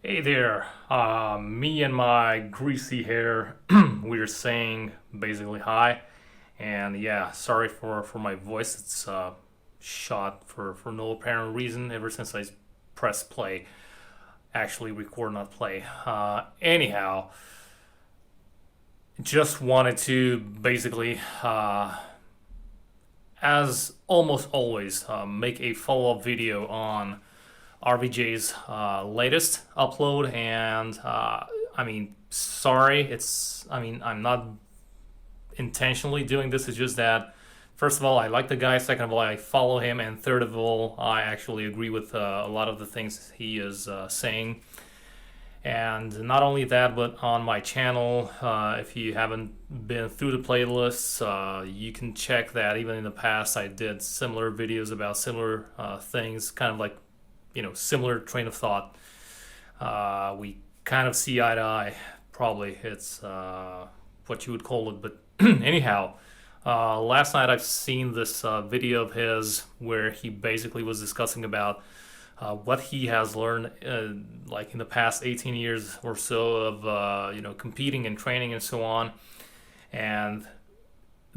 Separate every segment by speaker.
Speaker 1: Hey there, me and my greasy hair, we're saying basically hi, and yeah, sorry for my voice. It's shot for no apparent reason ever since I pressed play. Actually, record, not play. Anyhow, just wanted to basically, as almost always, make a follow up video on RVJ's latest upload, and sorry, I'm not intentionally doing this. It's just that, first of all, I like the guy. Second of all, I follow him, and third of all, I actually agree with a lot of the things he is saying. And not only that, but on my channel, if you haven't been through the playlists, you can check that. Even in the past, I did similar videos about similar things, kind of like similar train of thought. We kind of see eye to eye. Probably it's what you would call it. But anyhow, last night I've seen this video of his where he basically was discussing about what he has learned, like in the past 18 years or so of competing and training and so on, and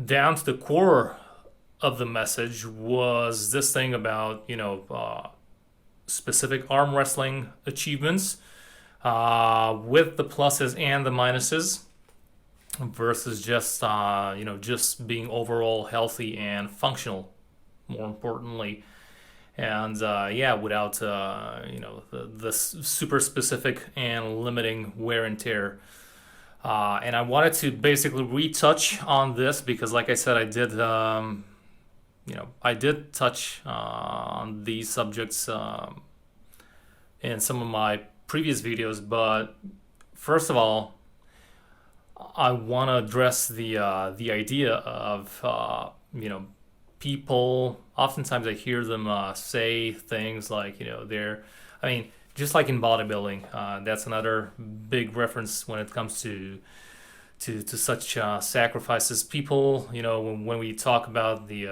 Speaker 1: down to the core of the message was this thing about specific arm wrestling achievements, with the pluses and the minuses versus just being overall healthy and functional, more importantly. And yeah, without the super specific and limiting wear and tear. And I wanted to basically retouch on this because, like I said, I did touch on these subjects in some of my previous videos. But first of all, I want to address the idea of people. Oftentimes, I hear them say things like just like in bodybuilding. That's another big reference when it comes to such sacrifices. People, when we talk about the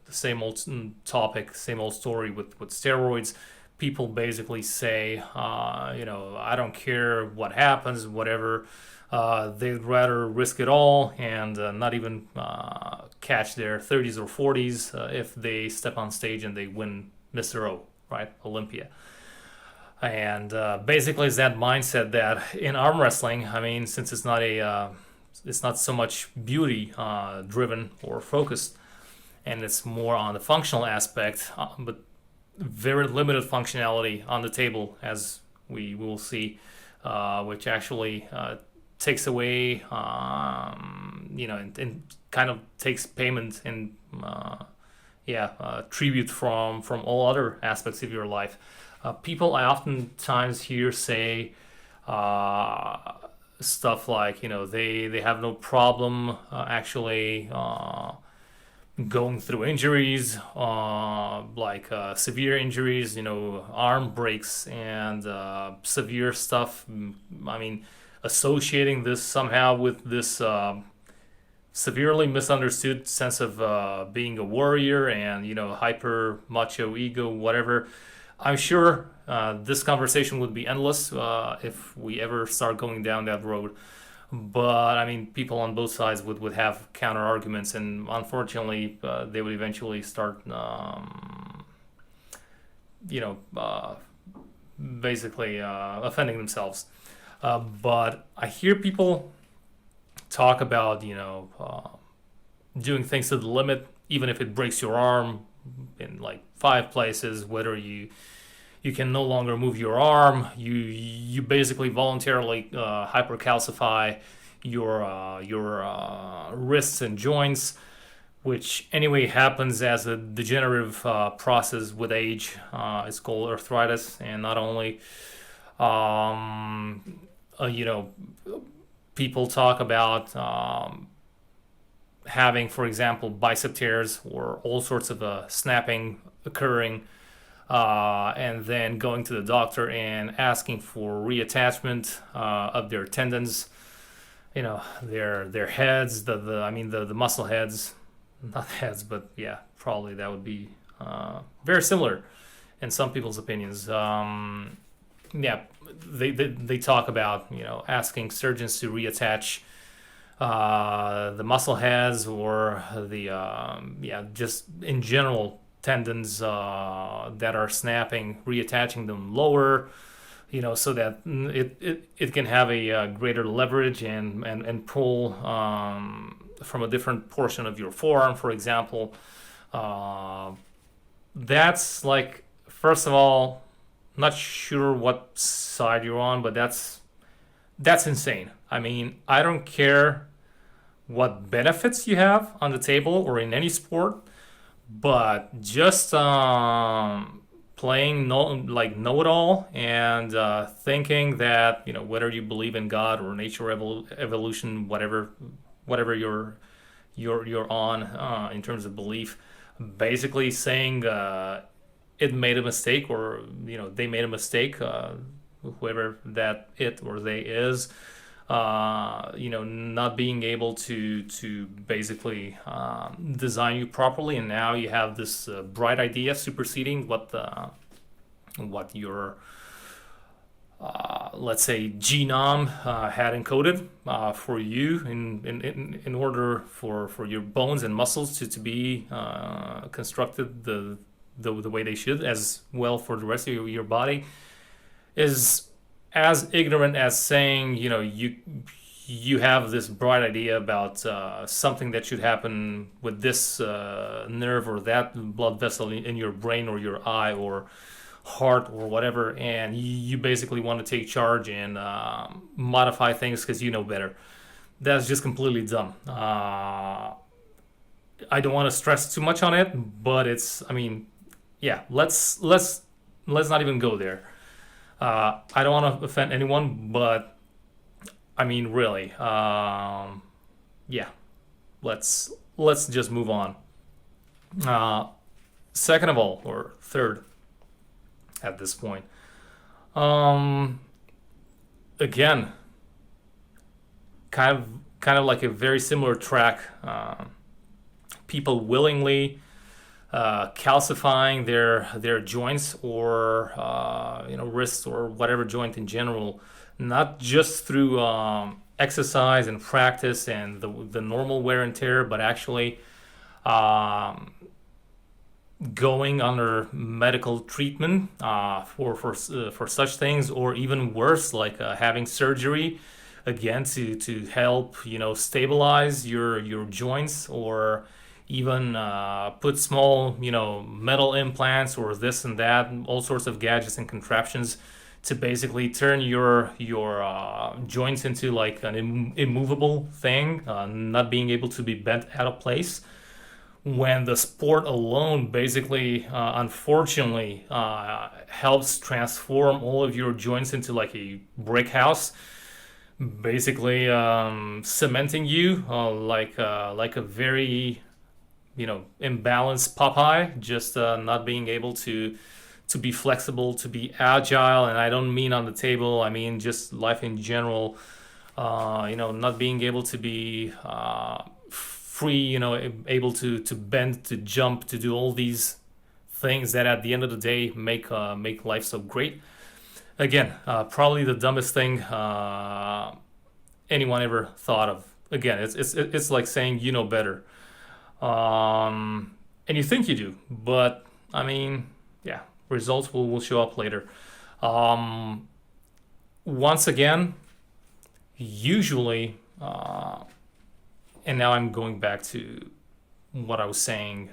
Speaker 1: same old topic, same old story with steroids, people basically say, I don't care what happens, whatever. They'd rather risk it all and not even catch their 30s or 40s if they step on stage and they win Mr. O, right? Olympia. And basically, it's that mindset that in arm wrestling, since it's not so much beauty driven or focused, and it's more on the functional aspect, but very limited functionality on the table, as we will see, which actually takes away, and kind of takes payment and tribute from all other aspects of your life. People I oftentimes hear say stuff like, they have no problem actually going through injuries, like severe injuries, arm breaks and severe stuff. Associating this somehow with this severely misunderstood sense of being a warrior and, hyper macho ego, whatever. I'm sure this conversation would be endless if we ever start going down that road. But people on both sides would have counter arguments, and unfortunately, they would eventually start, basically offending themselves. But I hear people talk about, doing things to the limit, even if it breaks your arm in like 5 places, whether you can no longer move your arm, you basically voluntarily hypercalcify your wrists and joints, which anyway happens as a degenerative process with age. It's called arthritis, and not only people talk about having, for example, bicep tears or all sorts of snapping occurring, and then going to the doctor and asking for reattachment of their tendons, their heads, the muscle heads, not heads, but yeah, probably that would be very similar in some people's opinions. Yeah, they talk about, asking surgeons to reattach the muscle heads or the just in general tendons that are snapping, reattaching them lower, so that it can have a greater leverage and pull from a different portion of your forearm, for example. That's like, first of all, not sure what side you're on, but that's insane. I mean, I don't care what benefits you have on the table or in any sport, but just playing know-it-all and thinking that whether you believe in God or nature, evolution, whatever you're on in terms of belief, basically saying it made a mistake, or they made a mistake, whoever that it or they is, not being able to basically design you properly, and now you have this bright idea superseding what your let's say genome had encoded for you in order for your bones and muscles to be constructed the way they should, as well for the rest of your body, is as ignorant as saying you have this bright idea about something that should happen with this nerve or that blood vessel in your brain or your eye or heart or whatever, and you basically want to take charge and modify things because you know better. That's just completely dumb. I don't want to stress too much on it, but let's not even go there. I don't want to offend anyone, but I mean, really, let's just move on. Second of all, or third at this point, again, kind of like a very similar track. People willingly calcifying their joints or wrists or whatever joint in general, not just through exercise and practice and the normal wear and tear, but actually going under medical treatment for such things, or even worse, like having surgery again to help stabilize your joints, or even put small metal implants or this and that, all sorts of gadgets and contraptions to basically turn your joints into like an immovable thing, not being able to be bent out of place, when the sport alone basically unfortunately helps transform all of your joints into like a brick house, basically cementing you like a very imbalanced Popeye, just not being able to be flexible, to be agile. And I don't mean on the table, I mean just life in general. Not being able to be free, able to bend, to jump, to do all these things that at the end of the day make life so great. Again, probably the dumbest thing anyone ever thought of. Again, it's like saying better. And you think you do, but I mean, results will show up later. Once again, usually, and now I'm going back to what I was saying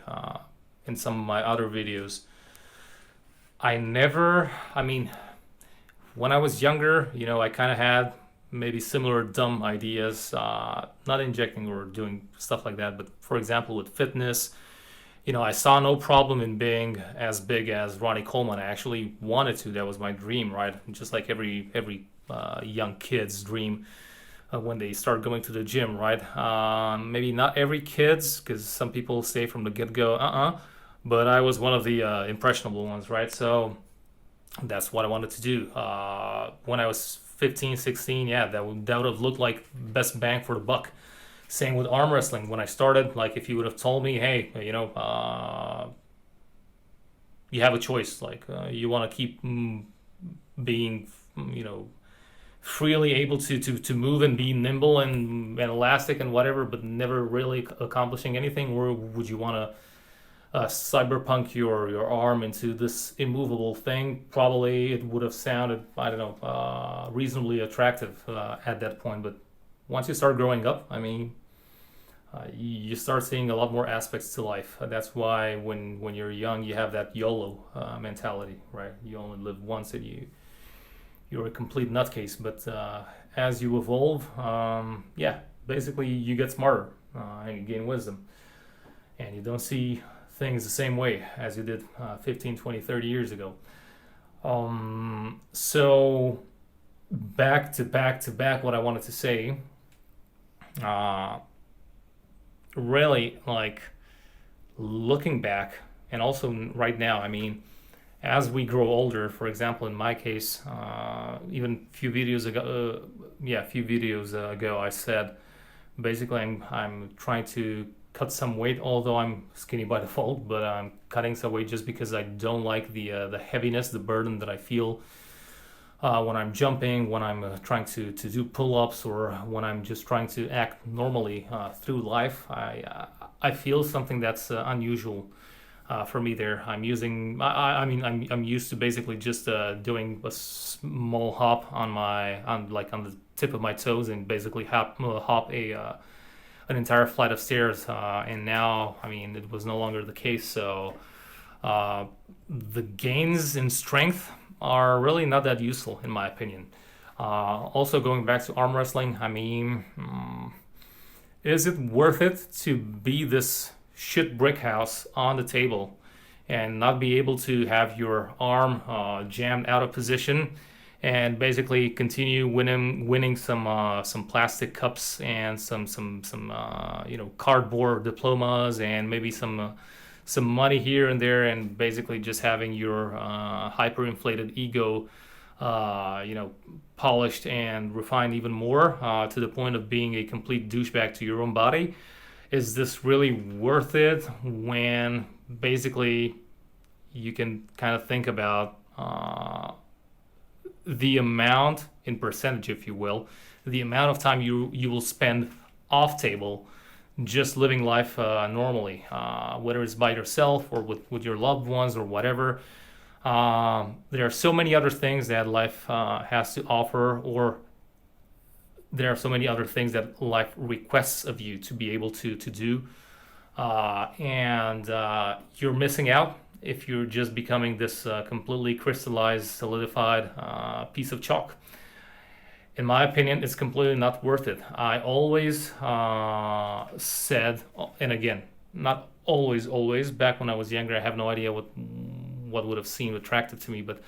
Speaker 1: in some of my other videos. When I was younger, I kind of had maybe similar dumb ideas, not injecting or doing stuff like that, but for example with fitness, I saw no problem in being as big as Ronnie Coleman. I actually wanted to. That was my dream, right? Just like every young kid's dream when they start going to the gym, right? Maybe not every kid's, because some people say from the get-go, but I was one of the impressionable ones, right? So that's what I wanted to do. When I was 15, 16, that would have looked like best bang for the buck. Same with arm wrestling. When I started, like if you would have told me, hey, you have a choice. Like you want to keep being, freely able to move and be nimble and elastic and whatever, but never really accomplishing anything? Or would you want to cyberpunk your arm into this immovable thing? Probably it would have sounded, I don't know, reasonably attractive at that point. But once you start growing up, I mean, you start seeing a lot more aspects to life. That's why when you're young, you have that YOLO mentality, right? You only live once, and you're a complete nutcase. But as you evolve, basically you get smarter and you gain wisdom, and you don't see things the same way as you did 15, 20, 30 years ago. So back to back, what I wanted to say, really, like, looking back and also right now, I mean, as we grow older, for example, in my case, even a few videos ago, I said basically I'm trying to cut some weight, although I'm skinny by default, but I'm cutting some weight just because I don't like the heaviness, the burden that I feel when I'm jumping, when I'm trying to do pull-ups, or when I'm just trying to act normally through life. I feel something that's unusual for me there. I'm using, I'm used to basically just doing a small hop on the tip of my toes, and basically hop an entire flight of stairs, and now, I mean, it was no longer the case. So the gains in strength are really not that useful, in my opinion. Also, going back to arm wrestling, I mean, is it worth it to be this shit brick house on the table and not be able to have your arm jammed out of position, and basically continue winning some plastic cups and some cardboard diplomas, and maybe some money here and there, and basically just having your hyperinflated ego polished and refined even more to the point of being a complete douchebag to your own body? Is this really worth it, when basically you can kind of think about the amount in percentage, if you will, the amount of time you will spend off table just living life normally, whether it's by yourself or with your loved ones or whatever. There are so many other things that life has to offer, or there are so many other things that life requests of you to be able to do, and you're missing out if you're just becoming this completely crystallized, solidified piece of chalk. In my opinion, it's completely not worth it. I always said, and again, not always, back when I was younger, I have no idea what would have seemed attractive to me, but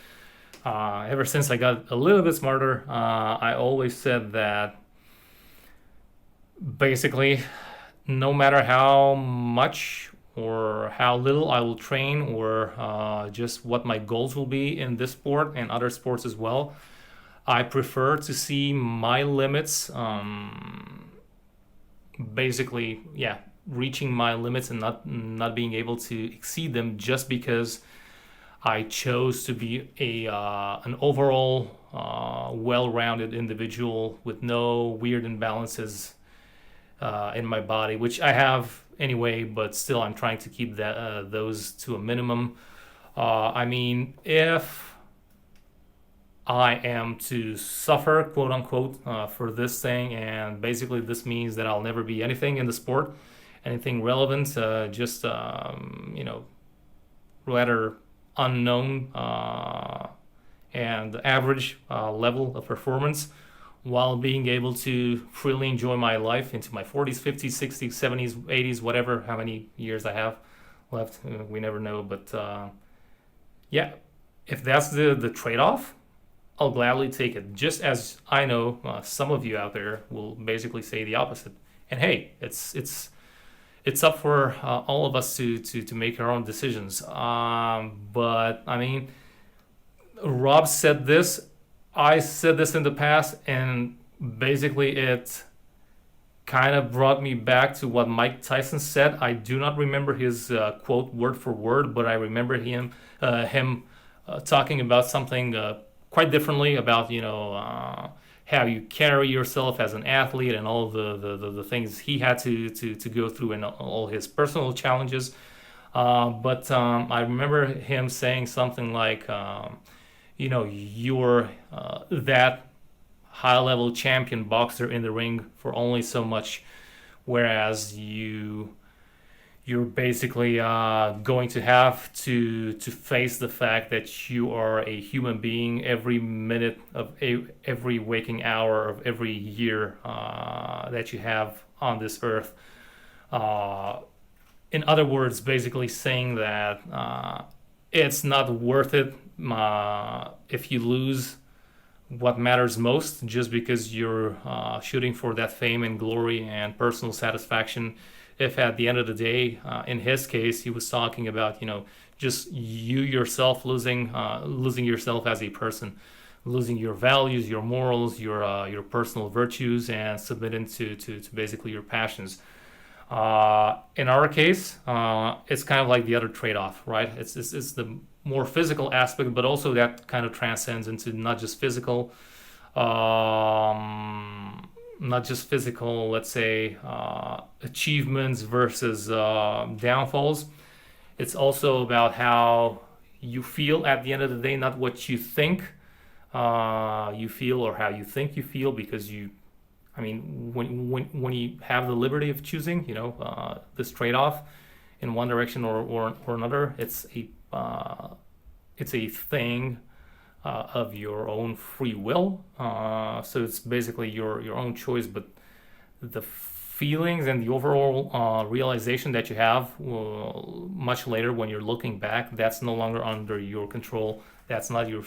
Speaker 1: ever since I got a little bit smarter, I always said that basically, no matter how much or how little I will train, or just what my goals will be in this sport and other sports as well, I prefer to see my limits, basically, reaching my limits and not being able to exceed them, just because I chose to be an overall well-rounded individual with no weird imbalances in my body, which I have anyway, but still I'm trying to keep those to a minimum. I mean, if I am to suffer, quote unquote, for this thing, and basically this means that I'll never be anything in the sport, anything relevant, just rather unknown and average level of performance, while being able to freely enjoy my life into my 40s, 50s, 60s, 70s, 80s, whatever, how many years I have left, we never know. But if that's the trade-off, I'll gladly take it. Just as I know some of you out there will basically say the opposite. And hey, it's up for all of us to make our own decisions. But I mean, Rob said this, I said this in the past, and basically it kind of brought me back to what Mike Tyson said. I do not remember his quote word for word, but I remember him talking about something quite differently about how you carry yourself as an athlete and all the things he had to go through and all his personal challenges. But I remember him saying something like, you're that high level champion boxer in the ring for only so much, whereas you're basically going to have to face the fact that you are a human being every minute of every waking hour of every year that you have on this earth. In other words, basically saying that it's not worth it if you lose what matters most just because you're shooting for that fame and glory and personal satisfaction. If at the end of the day, in his case, he was talking about just you yourself losing yourself as a person, losing your values, your morals, your personal virtues, and submitting to basically your passions. In our case, it's kind of like the other trade-off, right? It's the more physical aspect, but also that kind of transcends into not just physical, let's say, achievements versus downfalls. It's also about how you feel at the end of the day, not what you think you feel or how you think you feel, because when you have the liberty of choosing, this trade-off in one direction or another, it's a thing of your own free will. So it's basically your own choice, but the feelings and the overall realization that you have much later when you're looking back, that's no longer under your control. That's not your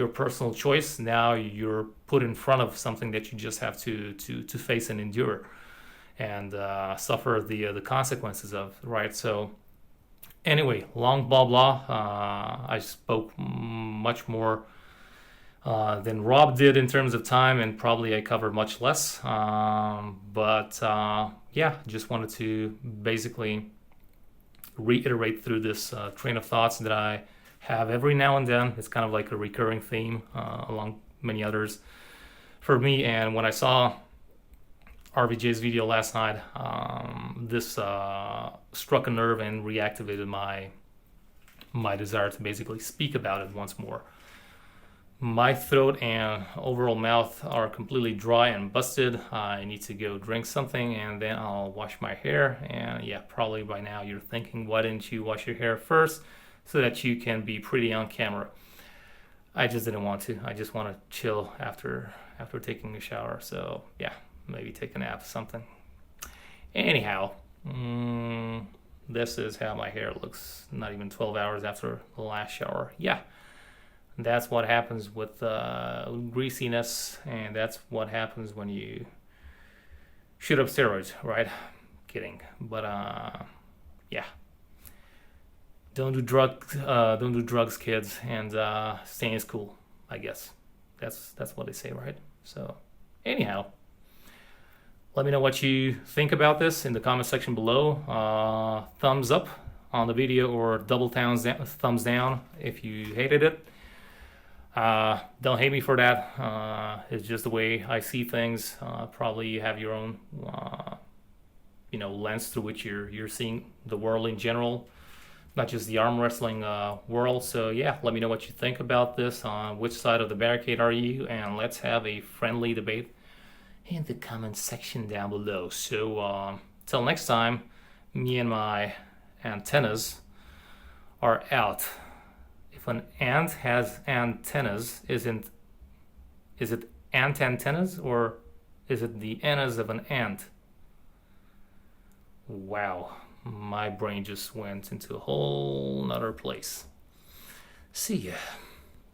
Speaker 1: personal choice. Now you're put in front of something that you just have to face and endure and suffer the consequences of, right? So anyway, long blah blah. I spoke much more than Rob did in terms of time, and probably I covered much less. But just wanted to basically reiterate through this train of thoughts that I have every now and then. It's kind of like a recurring theme along many others for me. And when I saw RVJ's video last night, this struck a nerve and reactivated my desire to basically speak about it once more. My throat and overall mouth are completely dry and busted. I need to go drink something and then I'll wash my hair. And probably by now you're thinking, why didn't you wash your hair first so that you can be pretty on camera? I just didn't want to. I just want to chill after taking a shower. So maybe take a nap or something. Anyhow, this is how my hair looks not even 12 hours after the last shower. That's what happens with greasiness, and that's what happens when you shoot up steroids, right? Kidding. But don't do drugs, kids, and stay in school, I guess. That's what they say, right? So anyhow, let me know what you think about this in the comment section below. Thumbs up on the video or double thumbs down if you hated it. Don't hate me for that. It's just the way I see things. Probably you have your own lens through which you're seeing the world in general, not just the arm wrestling world. So let me know what you think about this. On which side of the barricade are you? And let's have a friendly debate in the comment section down below. So till next time, me and my antennas are out. If an ant has antennas, is it antennas or is it the antennas of an ant? Wow, my brain just went into a whole nother place. See ya.